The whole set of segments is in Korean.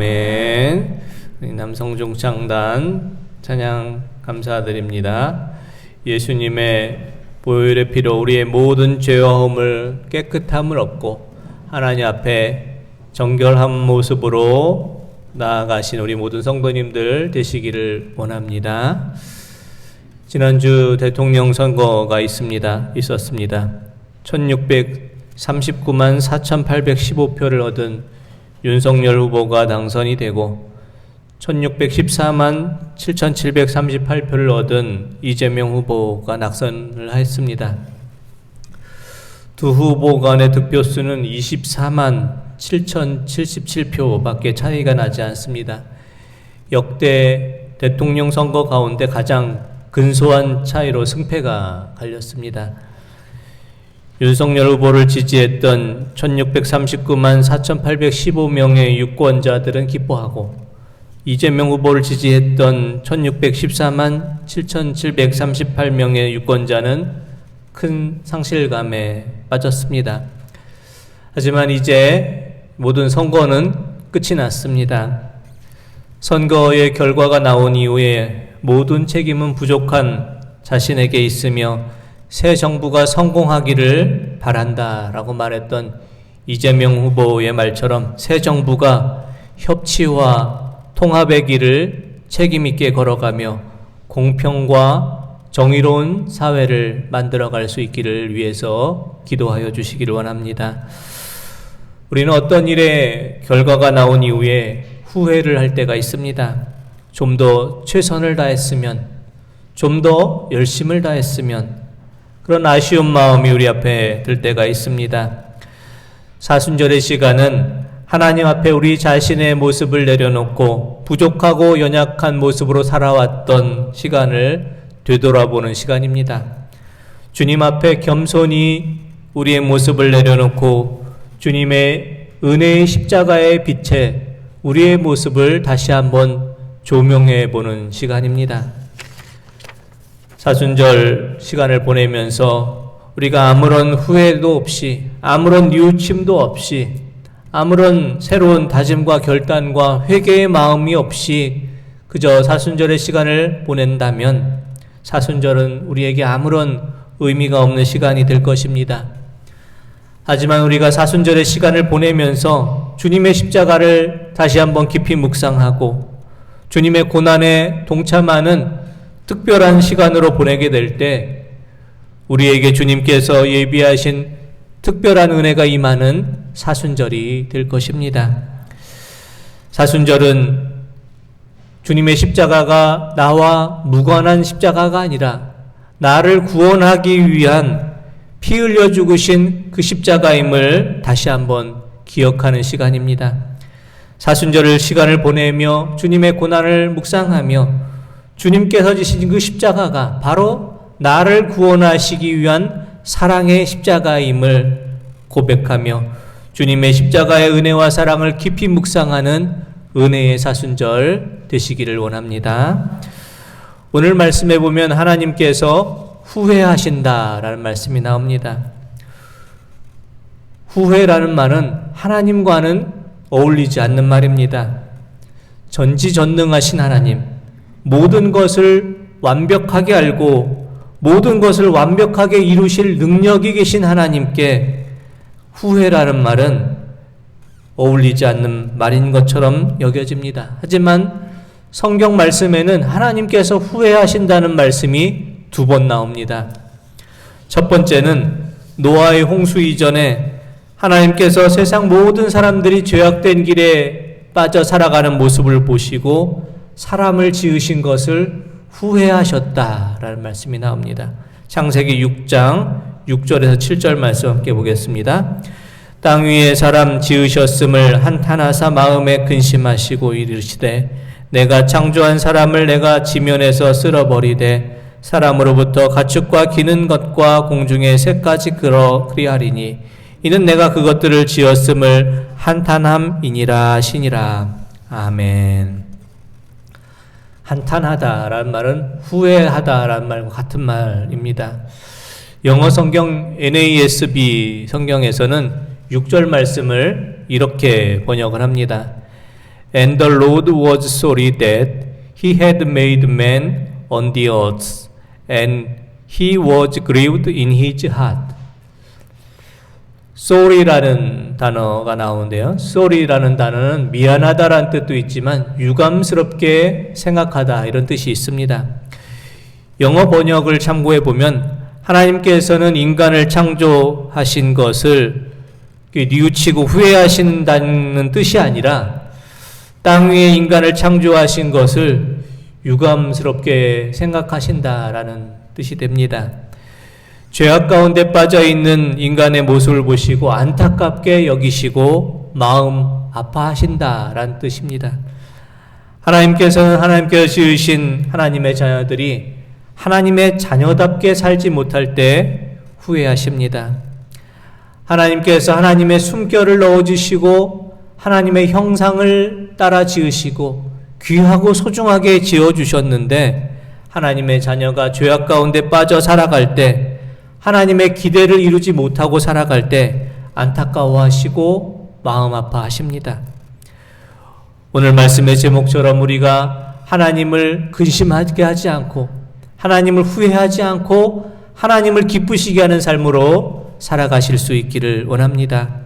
아멘. 남성중창단 찬양 감사드립니다. 예수님의 보혈의 피로 우리의 모든 죄와 허물 깨끗함을 얻고 하나님 앞에 정결한 모습으로 나아가신 우리 모든 성도님들 되시기를 원합니다. 지난주 대통령 선거가 있었습니다. 1639만 4,815표를 얻은 윤석열 후보가 당선이 되고 1614만 7,738표를 얻은 이재명 후보가 낙선을 했습니다. 두 후보 간의 득표수는 24만 7,077표밖에 차이가 나지 않습니다. 역대 대통령 선거 가운데 가장 근소한 차이로 승패가 갈렸습니다. 윤석열 후보를 지지했던 1639만 4,815명의 유권자들은 기뻐하고 이재명 후보를 지지했던 1614만 7,738명의 유권자는 큰 상실감에 빠졌습니다. 하지만 이제 모든 선거는 끝이 났습니다. 선거의 결과가 나온 이후에 모든 책임은 부족한 자신에게 있으며 새 정부가 성공하기를 바란다라고 말했던 이재명 후보의 말처럼 새 정부가 협치와 통합의 길을 책임있게 걸어가며 공평과 정의로운 사회를 만들어갈 수 있기를 위해서 기도하여 주시기를 원합니다. 우리는 어떤 일의 결과가 나온 이후에 후회를 할 때가 있습니다. 좀 더 최선을 다했으면, 좀 더 열심을 다했으면, 그런 아쉬운 마음이 우리 앞에 들 때가 있습니다. 사순절의 시간은 하나님 앞에 우리 자신의 모습을 내려놓고 부족하고 연약한 모습으로 살아왔던 시간을 되돌아보는 시간입니다. 주님 앞에 겸손히 우리의 모습을 내려놓고 주님의 은혜의 십자가의 빛에 우리의 모습을 다시 한번 조명해 보는 시간입니다. 사순절 시간을 보내면서 우리가 아무런 후회도 없이, 아무런 뉘우침도 없이, 아무런 새로운 다짐과 결단과 회개의 마음이 없이 그저 사순절의 시간을 보낸다면 사순절은 우리에게 아무런 의미가 없는 시간이 될 것입니다. 하지만 우리가 사순절의 시간을 보내면서 주님의 십자가를 다시 한번 깊이 묵상하고 주님의 고난에 동참하는 특별한 시간으로 보내게 될 때 우리에게 주님께서 예비하신 특별한 은혜가 임하는 사순절이 될 것입니다. 사순절은 주님의 십자가가 나와 무관한 십자가가 아니라 나를 구원하기 위한 피 흘려 죽으신 그 십자가임을 다시 한번 기억하는 시간입니다. 사순절을 시간을 보내며 주님의 고난을 묵상하며 주님께서 지신 그 십자가가 바로 나를 구원하시기 위한 사랑의 십자가임을 고백하며 주님의 십자가의 은혜와 사랑을 깊이 묵상하는 은혜의 사순절 되시기를 원합니다. 오늘 말씀에 보면 하나님께서 후회하신다라는 말씀이 나옵니다. 후회라는 말은 하나님과는 어울리지 않는 말입니다. 전지전능하신 하나님, 모든 것을 완벽하게 알고 모든 것을 완벽하게 이루실 능력이 계신 하나님께 후회라는 말은 어울리지 않는 말인 것처럼 여겨집니다. 하지만 성경 말씀에는 하나님께서 후회하신다는 말씀이 2번 나옵니다. 첫 번째는 노아의 홍수 이전에 하나님께서 세상 모든 사람들이 죄악된 길에 빠져 살아가는 모습을 보시고 사람을 지으신 것을 후회하셨다라는 말씀이 나옵니다. 창세기 6장 6절에서 7절 말씀 함께 보겠습니다. 땅 위에 사람 지으셨음을 한탄하사 마음에 근심하시고 이르시되 내가 창조한 사람을 내가 지면에서 쓸어버리되 사람으로부터 가축과 기는 것과 공중의 새까지 그리하리니 이는 내가 그것들을 지었음을 한탄함이니라 하시니라. 아멘. 한탄하다라는 말은 후회하다라는 말과 같은 말입니다. 영어 성경 NASB 성경에서는 6절 말씀을 이렇게 번역을 합니다. And the Lord was sorry that he had made man on the earth, and he was grieved in his heart. sorry라는 단어가 나오는데요. sorry라는 단어는 미안하다라는 뜻도 있지만 유감스럽게 생각하다 이런 뜻이 있습니다. 영어 번역을 참고해 보면 하나님께서는 인간을 창조하신 것을 뉘우치고 후회하신다는 뜻이 아니라 땅 위에 인간을 창조하신 것을 유감스럽게 생각하신다라는 뜻이 됩니다. 죄악 가운데 빠져 있는 인간의 모습을 보시고 안타깝게 여기시고 마음 아파하신다라는 뜻입니다. 하나님께서는 하나님께서 지으신 하나님의 자녀들이 하나님의 자녀답게 살지 못할 때 후회하십니다. 하나님께서 하나님의 숨결을 넣어주시고 하나님의 형상을 따라 지으시고 귀하고 소중하게 지어주셨는데 하나님의 자녀가 죄악 가운데 빠져 살아갈 때 하나님의 기대를 이루지 못하고 살아갈 때 안타까워하시고 마음 아파하십니다. 오늘 말씀의 제목처럼 우리가 하나님을 근심하게 하지 않고 하나님을 후회하지 않고 하나님을 기쁘시게 하는 삶으로 살아가실 수 있기를 원합니다.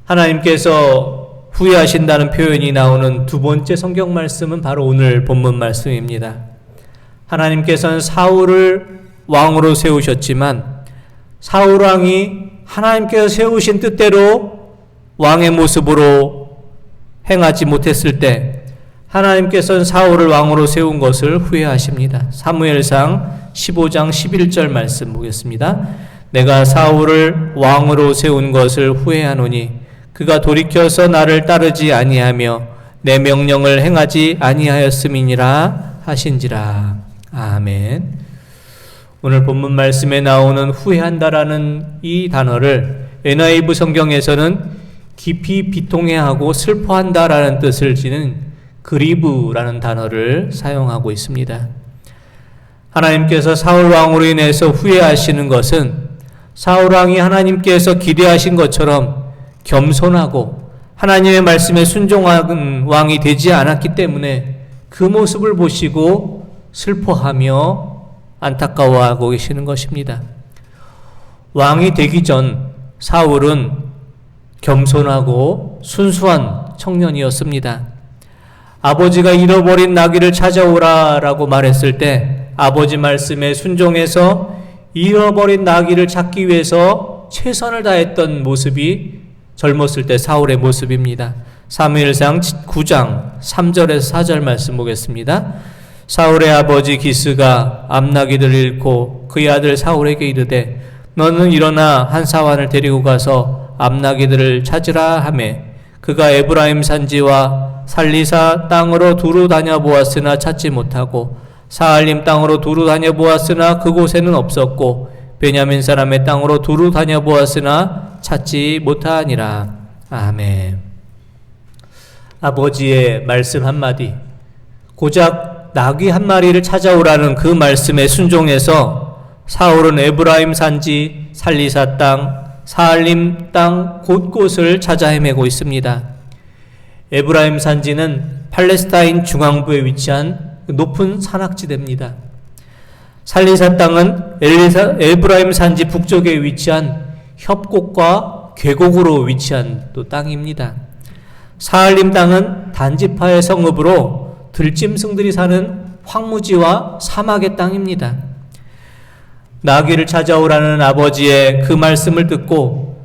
하나님께서 후회하신다는 표현이 나오는 두 번째 성경 말씀은 바로 오늘 본문 말씀입니다. 하나님께서는 사울을 왕으로 세우셨지만 사울 왕이 하나님께서 세우신 뜻대로 왕의 모습으로 행하지 못했을 때 하나님께서는 사울을 왕으로 세운 것을 후회하십니다. 사무엘상 15장 11절 말씀 보겠습니다. 내가 사울을 왕으로 세운 것을 후회하노니 그가 돌이켜서 나를 따르지 아니하며 내 명령을 행하지 아니하였음이니라 하신지라. 아멘. 오늘 본문 말씀에 나오는 후회한다라는 이 단어를 NIV 성경에서는 깊이 비통해하고 슬퍼한다라는 뜻을 지닌 그리브라는 단어를 사용하고 있습니다. 하나님께서 사울 왕으로 인해서 후회하시는 것은 사울 왕이 하나님께서 기대하신 것처럼 겸손하고 하나님의 말씀에 순종한 왕이 되지 않았기 때문에 그 모습을 보시고 슬퍼하며 안타까워하고 계시는 것입니다. 왕이 되기 전 사울은 겸손하고 순수한 청년이었습니다. 아버지가 잃어버린 나귀를 찾아오라라고 말했을 때 아버지 말씀에 순종해서 잃어버린 나귀를 찾기 위해서 최선을 다했던 모습이 젊었을 때 사울의 모습입니다. 사무엘상 9장 3절에서 4절 말씀 보겠습니다. 사울의 아버지 기스가 암나귀들을 잃고 그의 아들 사울에게 이르되 너는 일어나 한 사환을 데리고 가서 암나귀들을 찾으라 하매 그가 에브라임 산지와 살리사 땅으로 두루 다녀보았으나 찾지 못하고 사알림 땅으로 두루 다녀보았으나 그곳에는 없었고 베냐민 사람의 땅으로 두루 다녀보았으나 찾지 못하니라. 아멘. 아버지의 말씀 한마디, 고작 나귀 한 마리를 찾아오라는 그 말씀에 순종해서 사울은 에브라임 산지, 살리사 땅, 사알림 땅 곳곳을 찾아 헤매고 있습니다. 에브라임 산지는 팔레스타인 중앙부에 위치한 높은 산악지대입니다. 살리사 땅은 에브라임 산지 북쪽에 위치한 협곡과 계곡으로 위치한 또 땅입니다. 사알림 땅은 단지파의 성읍으로 들짐승들이 사는 황무지와 사막의 땅입니다. 나귀를 찾아오라는 아버지의 그 말씀을 듣고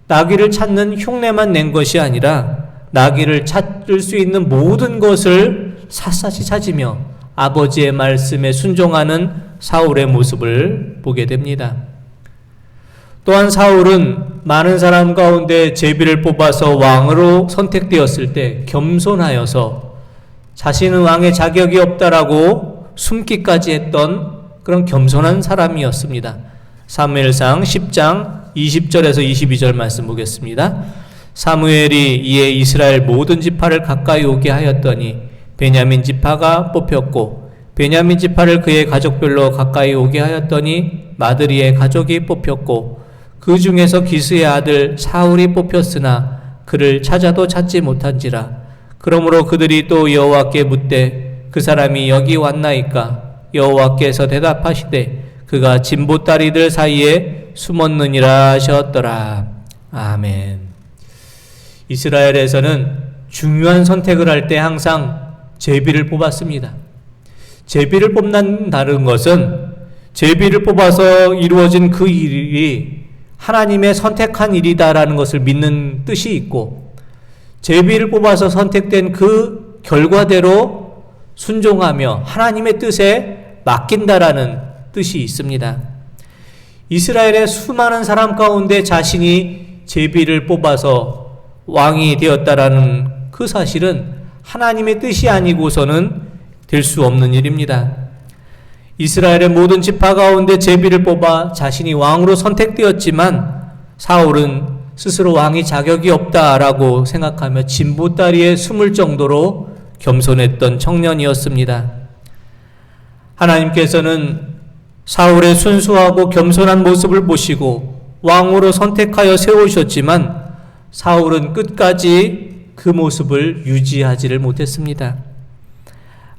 나귀를 찾는 흉내만 낸 것이 아니라 나귀를 찾을 수 있는 모든 것을 샅샅이 찾으며 아버지의 말씀에 순종하는 사울의 모습을 보게 됩니다. 또한 사울은 많은 사람 가운데 제비를 뽑아서 왕으로 선택되었을 때 겸손하여서 자신은 왕의 자격이 없다라고 숨기까지 했던 그런 겸손한 사람이었습니다. 사무엘상 10장 20절에서 22절 말씀 보겠습니다. 사무엘이 이에 이스라엘 모든 지파를 가까이 오게 하였더니 베냐민 지파가 뽑혔고 베냐민 지파를 그의 가족별로 가까이 오게 하였더니 마드리의 가족이 뽑혔고 그 중에서 기스의 아들 사울이 뽑혔으나 그를 찾아도 찾지 못한지라. 그러므로 그들이 또 여호와께 묻되 그 사람이 여기 왔나이까? 여호와께서 대답하시되 그가 진보다리들 사이에 숨었느니라 하셨더라. 아멘. 이스라엘에서는 중요한 선택을 할 때 항상 제비를 뽑았습니다. 제비를 뽑는다는 것은 제비를 뽑아서 이루어진 그 일이 하나님의 선택한 일이다라는 것을 믿는 뜻이 있고, 제비를 뽑아서 선택된 그 결과대로 순종하며 하나님의 뜻에 맡긴다라는 뜻이 있습니다. 이스라엘의 수많은 사람 가운데 자신이 제비를 뽑아서 왕이 되었다라는 그 사실은 하나님의 뜻이 아니고서는 될 수 없는 일입니다. 이스라엘의 모든 지파 가운데 제비를 뽑아 자신이 왕으로 선택되었지만 사울은 스스로 왕이 자격이 없다라고 생각하며 진보다리에 숨을 정도로 겸손했던 청년이었습니다. 하나님께서는 사울의 순수하고 겸손한 모습을 보시고 왕으로 선택하여 세우셨지만 사울은 끝까지 그 모습을 유지하지를 못했습니다.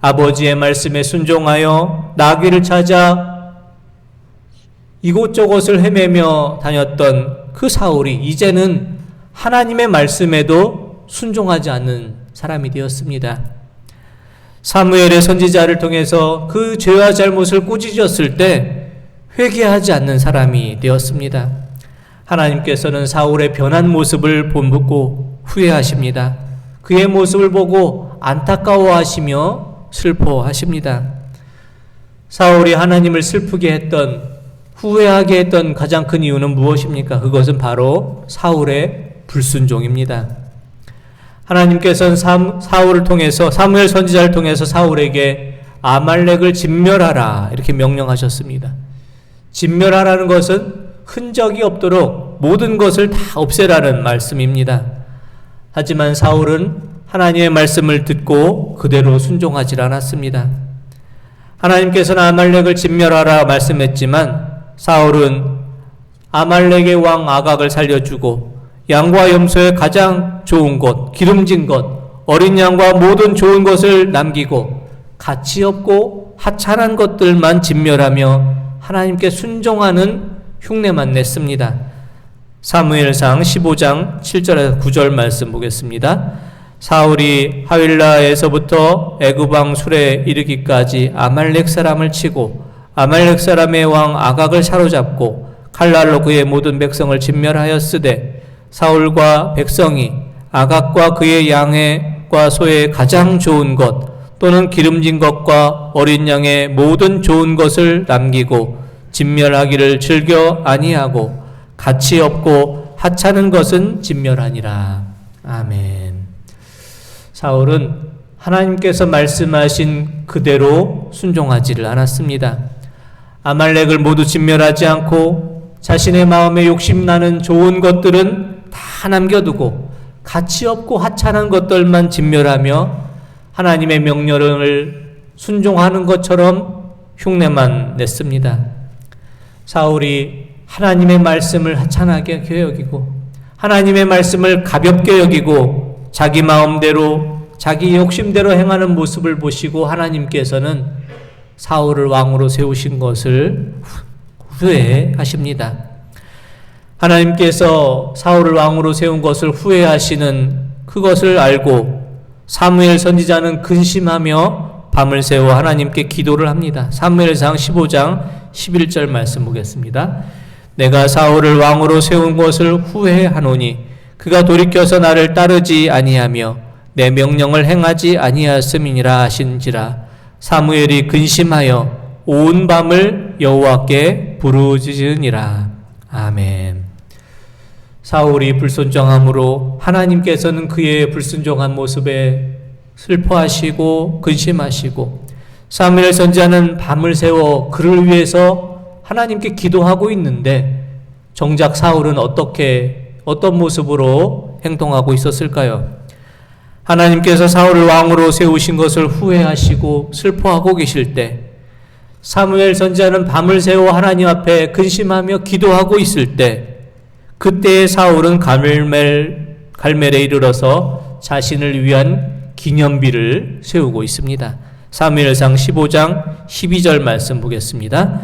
아버지의 말씀에 순종하여 나귀를 찾아 이곳저곳을 헤매며 다녔던 그 사울이 이제는 하나님의 말씀에도 순종하지 않는 사람이 되었습니다. 사무엘의 선지자를 통해서 그 죄와 잘못을 꾸짖었을 때 회개하지 않는 사람이 되었습니다. 하나님께서는 사울의 변한 모습을 보고 후회하십니다. 그의 모습을 보고 안타까워하시며 슬퍼하십니다. 사울이 하나님을 슬프게 했던, 후회하게 했던 가장 큰 이유는 무엇입니까? 그것은 바로 사울의 불순종입니다. 하나님께서는 사울을 통해서, 사무엘 선지자를 통해서 사울에게 아말렉을 진멸하라 이렇게 명령하셨습니다. 진멸하라는 것은 흔적이 없도록 모든 것을 다 없애라는 말씀입니다. 하지만 사울은 하나님의 말씀을 듣고 그대로 순종하지 않았습니다. 하나님께서는 아말렉을 진멸하라 말씀했지만 사울은 아말렉의 왕 아각을 살려주고 양과 염소의 가장 좋은 것, 기름진 것, 어린 양과 모든 좋은 것을 남기고 가치 없고 하찮은 것들만 진멸하며 하나님께 순종하는 흉내만 냈습니다. 사무엘상 15장 7절에서 9절 말씀 보겠습니다. 사울이 하윌라에서부터 애굽왕 술에 이르기까지 아말렉 사람을 치고 아말렉 사람의 왕 아각을 사로잡고 칼날로 그의 모든 백성을 진멸하였으되 사울과 백성이 아각과 그의 양과 소의 가장 좋은 것 또는 기름진 것과 어린 양의 모든 좋은 것을 남기고 진멸하기를 즐겨 아니하고 가치 없고 하찮은 것은 진멸하니라. 아멘. 사울은 하나님께서 말씀하신 그대로 순종하지를 않았습니다. 아말렉을 모두 진멸하지 않고 자신의 마음에 욕심나는 좋은 것들은 다 남겨두고 가치 없고 하찮은 것들만 진멸하며 하나님의 명령을 순종하는 것처럼 흉내만 냈습니다. 사울이 하나님의 말씀을 하찮게 여기고 하나님의 말씀을 가볍게 여기고 자기 마음대로 자기 욕심대로 행하는 모습을 보시고 하나님께서는 사울을 왕으로 세우신 것을 후회하십니다. 하나님께서 사울을 왕으로 세운 것을 후회하시는 그것을 알고 사무엘 선지자는 근심하며 밤을 새워 하나님께 기도를 합니다. 사무엘상 15장 11절 말씀 보겠습니다. 내가 사울을 왕으로 세운 것을 후회하노니 그가 돌이켜서 나를 따르지 아니하며 내 명령을 행하지 아니하였음이니라 하신지라. 사무엘이 근심하여 온 밤을 여호와께 부르짖으니라. 아멘. 사울이 불순종함으로 하나님께서는 그의 불순종한 모습에 슬퍼하시고 근심하시고 사무엘 선지자는 밤을 새워 그를 위해서 하나님께 기도하고 있는데 정작 사울은 어떤 모습으로 행동하고 있었을까요? 하나님께서 사울을 왕으로 세우신 것을 후회하시고 슬퍼하고 계실 때 사무엘 선지자는 밤을 새워 하나님 앞에 근심하며 기도하고 있을 때 그때의 사울은 갈멜에 이르러서 자신을 위한 기념비를 세우고 있습니다. 사무엘상 15장 12절 말씀 보겠습니다.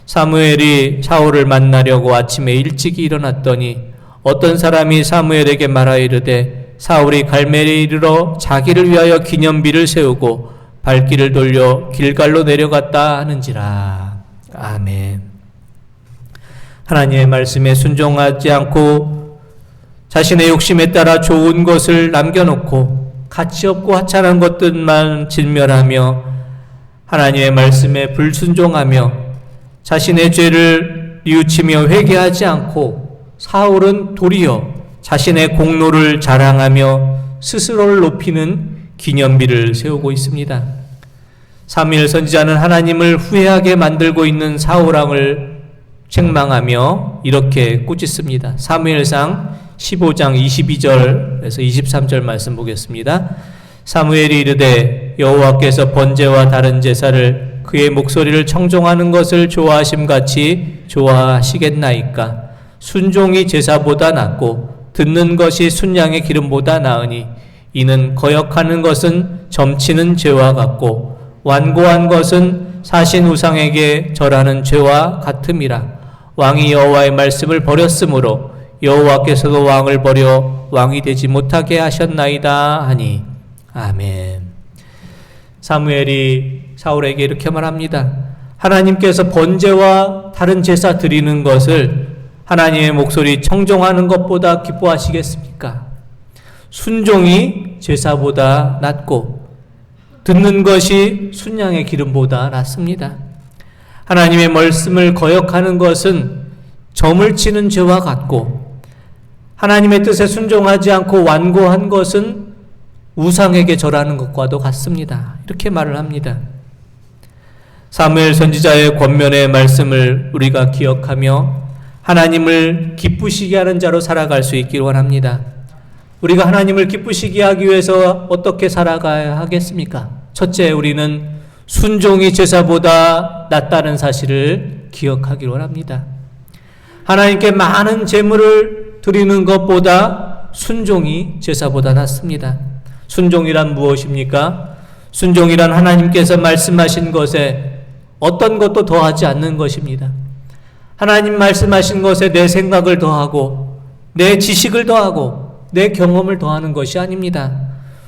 사무엘이 사울을 만나려고 아침에 일찍 일어났더니 어떤 사람이 사무엘에게 말하이르되 사울이 갈멜에 이르러 자기를 위하여 기념비를 세우고 발길을 돌려 길갈로 내려갔다 하는지라. 아멘. 하나님의 말씀에 순종하지 않고 자신의 욕심에 따라 좋은 것을 남겨놓고 가치없고 하찮은 것들만 진멸하며 하나님의 말씀에 불순종하며 자신의 죄를 뉘우치며 회개하지 않고 사울은 도리어 자신의 공로를 자랑하며 스스로를 높이는 기념비를 세우고 있습니다. 사무엘 선지자는 하나님을 후회하게 만들고 있는 사울왕을 책망하며 이렇게 꾸짖습니다. 사무엘상 15장 22절에서 23절 말씀 보겠습니다. 사무엘이 이르되 여호와께서 번제와 다른 제사를 그의 목소리를 청종하는 것을 좋아하심같이 좋아하시겠나이까. 순종이 제사보다 낫고 듣는 것이 순양의 기름보다 나으니 이는 거역하는 것은 점치는 죄와 같고 완고한 것은 사신 우상에게 절하는 죄와 같음이라. 왕이 여호와의 말씀을 버렸으므로 여호와께서도 왕을 버려 왕이 되지 못하게 하셨나이다 하니. 아멘. 사무엘이 사울에게 이렇게 말합니다. 하나님께서 번제와 다른 제사 드리는 것을 하나님의 목소리 청종하는 것보다 기뻐하시겠습니까? 순종이 제사보다 낫고 듣는 것이 순양의 기름보다 낫습니다. 하나님의 말씀을 거역하는 것은 점을 치는 죄와 같고 하나님의 뜻에 순종하지 않고 완고한 것은 우상에게 절하는 것과도 같습니다. 이렇게 말을 합니다. 사무엘 선지자의 권면의 말씀을 우리가 기억하며 하나님을 기쁘시게 하는 자로 살아갈 수 있길 원합니다. 우리가 하나님을 기쁘시게 하기 위해서 어떻게 살아가야 하겠습니까? 첫째, 우리는 순종이 제사보다 낫다는 사실을 기억하길 원합니다. 하나님께 많은 제물을 드리는 것보다 순종이 제사보다 낫습니다. 순종이란 무엇입니까? 순종이란 하나님께서 말씀하신 것에 어떤 것도 더하지 않는 것입니다. 하나님 말씀하신 것에 내 생각을 더하고 내 지식을 더하고 내 경험을 더하는 것이 아닙니다.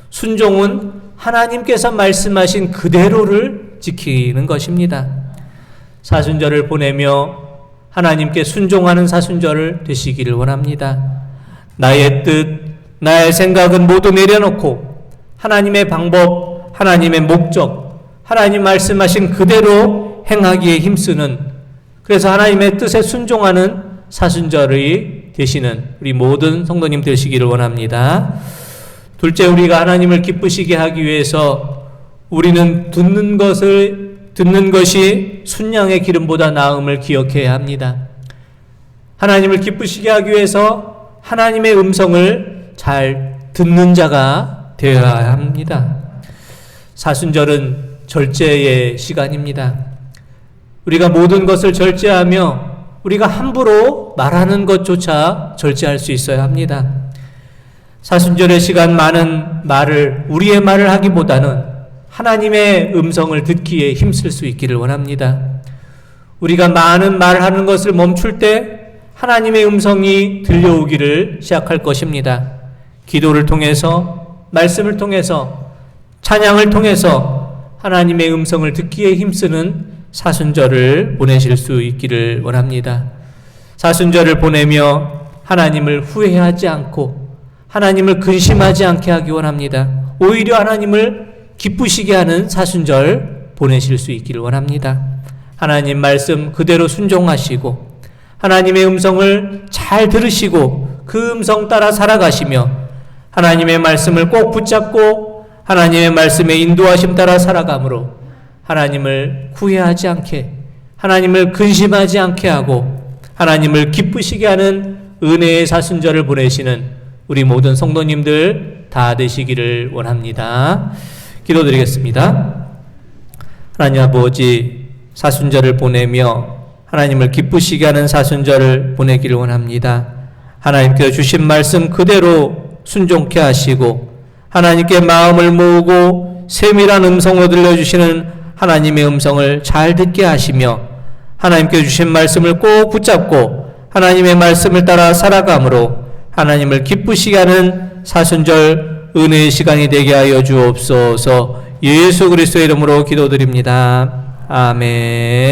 순종은 하나님께서 말씀하신 그대로를 지키는 것입니다. 사순절을 보내며 하나님께 순종하는 사순절을 되시기를 원합니다. 나의 뜻, 나의 생각은 모두 내려놓고 하나님의 방법, 하나님의 목적, 하나님 말씀하신 그대로 행하기에 힘쓰는, 그래서 하나님의 뜻에 순종하는 사순절이 되시는 우리 모든 성도님 되시기를 원합니다. 둘째, 우리가 하나님을 기쁘시게 하기 위해서 우리는 듣는 것이 순양의 기름보다 나음을 기억해야 합니다. 하나님을 기쁘시게 하기 위해서 하나님의 음성을 잘 듣는 자가 되어야 합니다. 사순절은 절제의 시간입니다. 우리가 모든 것을 절제하며 우리가 함부로 말하는 것조차 절제할 수 있어야 합니다. 사순절의 시간 많은 말을, 우리의 말을 하기보다는 하나님의 음성을 듣기에 힘쓸 수 있기를 원합니다. 우리가 많은 말을 하는 것을 멈출 때 하나님의 음성이 들려오기를 시작할 것입니다. 기도를 통해서, 말씀을 통해서, 찬양을 통해서 하나님의 음성을 듣기에 힘쓰는 사순절을 보내실 수 있기를 원합니다. 사순절을 보내며 하나님을 후회하지 않고 하나님을 근심하지 않게 하기 원합니다. 오히려 하나님을 기쁘시게 하는 사순절 보내실 수 있기를 원합니다. 하나님 말씀 그대로 순종하시고 하나님의 음성을 잘 들으시고 그 음성 따라 살아가시며 하나님의 말씀을 꼭 붙잡고 하나님의 말씀의 인도하심 따라 살아감으로 하나님을 후회하지 않게, 하나님을 근심하지 않게 하고 하나님을 기쁘시게 하는 은혜의 사순절을 보내시는 우리 모든 성도님들 다 되시기를 원합니다. 기도드리겠습니다. 하나님 아버지, 사순절을 보내며 하나님을 기쁘시게 하는 사순절을 보내기를 원합니다. 하나님께서 주신 말씀 그대로 순종케 하시고 하나님께 마음을 모으고 세밀한 음성으로 들려주시는 하나님의 음성을 잘 듣게 하시며 하나님께 주신 말씀을 꼭 붙잡고 하나님의 말씀을 따라 살아감으로 하나님을 기쁘시게 하는 사순절 은혜의 시간이 되게 하여 주옵소서. 예수 그리스도의 이름으로 기도드립니다. 아멘.